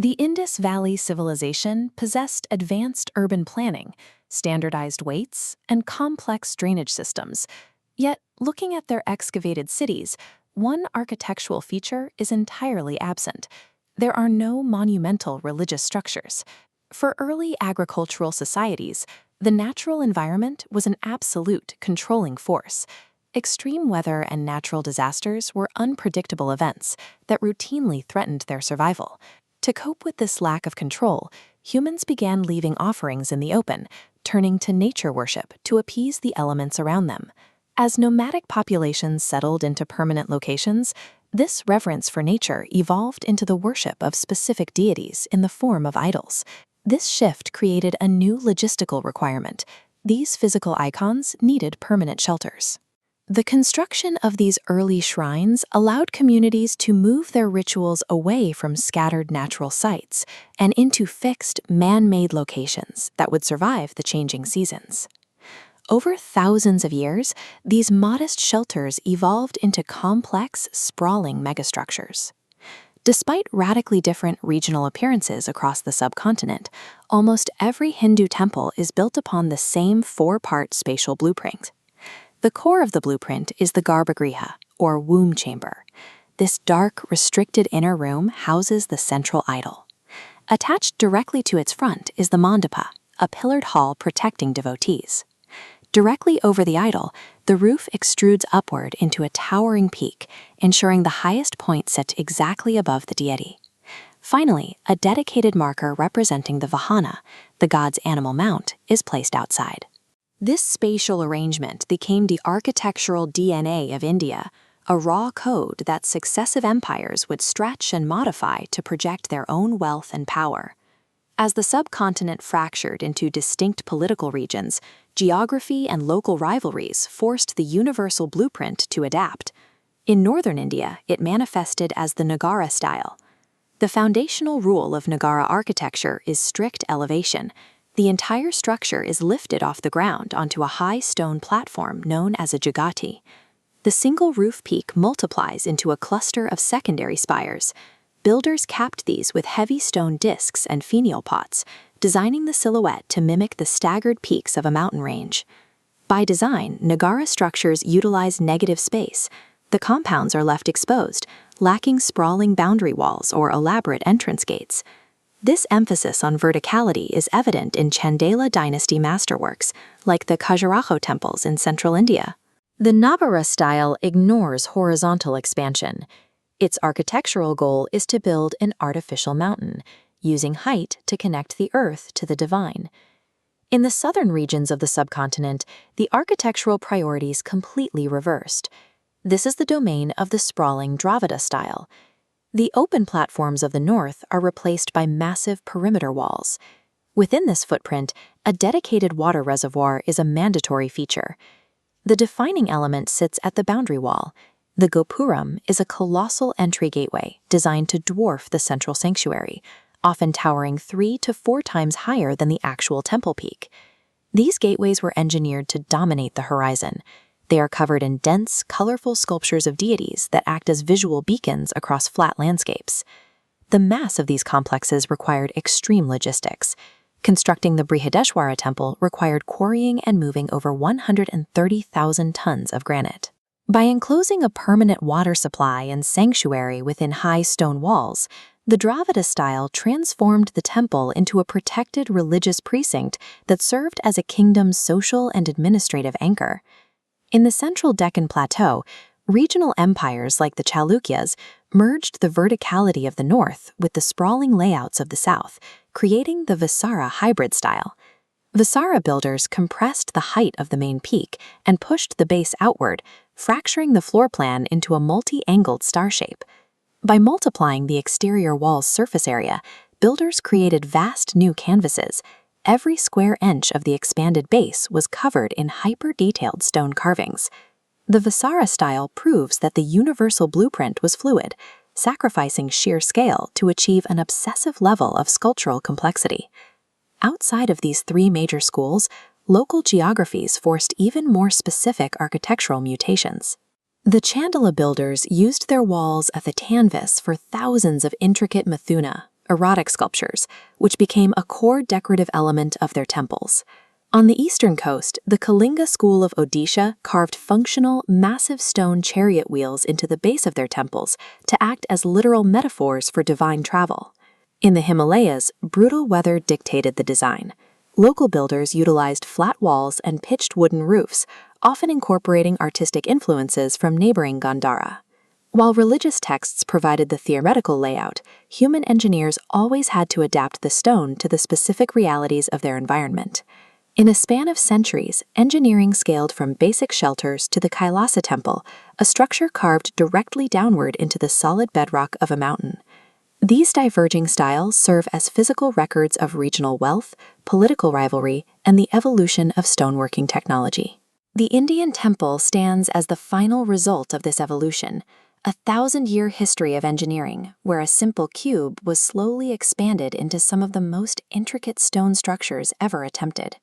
The Indus Valley civilization possessed advanced urban planning, standardized weights, and complex drainage systems. Yet, looking at their excavated cities, one architectural feature is entirely absent. There are no monumental religious structures. For early agricultural societies, the natural environment was an absolute controlling force. Extreme weather and natural disasters were unpredictable events that routinely threatened their survival. To cope with this lack of control, humans began leaving offerings in the open, turning to nature worship to appease the elements around them. As nomadic populations settled into permanent locations, this reverence for nature evolved into the worship of specific deities in the form of idols. This shift created a new logistical requirement. These physical icons needed permanent shelters. The construction of these early shrines allowed communities to move their rituals away from scattered natural sites and into fixed, man-made locations that would survive the changing seasons. Over thousands of years, these modest shelters evolved into complex, sprawling megastructures. Despite radically different regional appearances across the subcontinent, almost every Hindu temple is built upon the same four-part spatial blueprint. The core of the blueprint is the garbhagriha, or womb chamber. This dark, restricted inner room houses the central idol. Attached directly to its front is the mandapa, a pillared hall protecting devotees. Directly over the idol, the roof extrudes upward into a towering peak, ensuring the highest point set exactly above the deity. Finally, a dedicated marker representing the vahana, the god's animal mount, is placed outside. This spatial arrangement became the architectural DNA of India, a raw code that successive empires would stretch and modify to project their own wealth and power. As the subcontinent fractured into distinct political regions, geography and local rivalries forced the universal blueprint to adapt. In northern India, it manifested as the Nagara style. The foundational rule of Nagara architecture is strict elevation. The entire structure is lifted off the ground onto a high stone platform known as a jagati. The single roof peak multiplies into a cluster of secondary spires. Builders capped these with heavy stone discs and finial pots, designing the silhouette to mimic the staggered peaks of a mountain range. By design, Nagara structures utilize negative space. The compounds are left exposed, lacking sprawling boundary walls or elaborate entrance gates. This emphasis on verticality is evident in Chandela dynasty masterworks, like the Khajuraho temples in central India. The Nabara style ignores horizontal expansion. Its architectural goal is to build an artificial mountain, using height to connect the earth to the divine. In the southern regions of the subcontinent, the architectural priorities completely reversed. This is the domain of the sprawling Dravida style. The open platforms of the north are replaced by massive perimeter walls. Within this footprint, a dedicated water reservoir is a mandatory feature. The defining element sits at the boundary wall. The gopuram is a colossal entry gateway designed to dwarf the central sanctuary, often towering 3 to 4 times higher than the actual temple peak. These gateways were engineered to dominate the horizon. They are covered in dense, colorful sculptures of deities that act as visual beacons across flat landscapes. The mass of these complexes required extreme logistics. Constructing the Brihadeshwara temple required quarrying and moving over 130,000 tons of granite. By enclosing a permanent water supply and sanctuary within high stone walls, the Dravida style transformed the temple into a protected religious precinct that served as a kingdom's social and administrative anchor. In the central Deccan Plateau, regional empires like the Chalukyas merged the verticality of the north with the sprawling layouts of the south, creating the Visara hybrid style. Visara builders compressed the height of the main peak and pushed the base outward, fracturing the floor plan into a multi-angled star shape. By multiplying the exterior wall's surface area, builders created vast new canvases. Every square inch of the expanded base was covered in hyper-detailed stone carvings. The Visara style proves that the universal blueprint was fluid, sacrificing sheer scale to achieve an obsessive level of sculptural complexity. Outside of these 3 major schools, local geographies forced even more specific architectural mutations. The Chandala builders used their walls as a canvas for thousands of intricate mithuna, erotic sculptures, which became a core decorative element of their temples. On the eastern coast, the Kalinga school of Odisha carved functional, massive stone chariot wheels into the base of their temples to act as literal metaphors for divine travel. In the Himalayas, brutal weather dictated the design. Local builders utilized flat walls and pitched wooden roofs, often incorporating artistic influences from neighboring Gandhara. While religious texts provided the theoretical layout, human engineers always had to adapt the stone to the specific realities of their environment. In a span of centuries, engineering scaled from basic shelters to the Kailasa temple, a structure carved directly downward into the solid bedrock of a mountain. These diverging styles serve as physical records of regional wealth, political rivalry, and the evolution of stoneworking technology. The Indian temple stands as the final result of this evolution, a 1,000-year history of engineering, where a simple cube was slowly expanded into some of the most intricate stone structures ever attempted.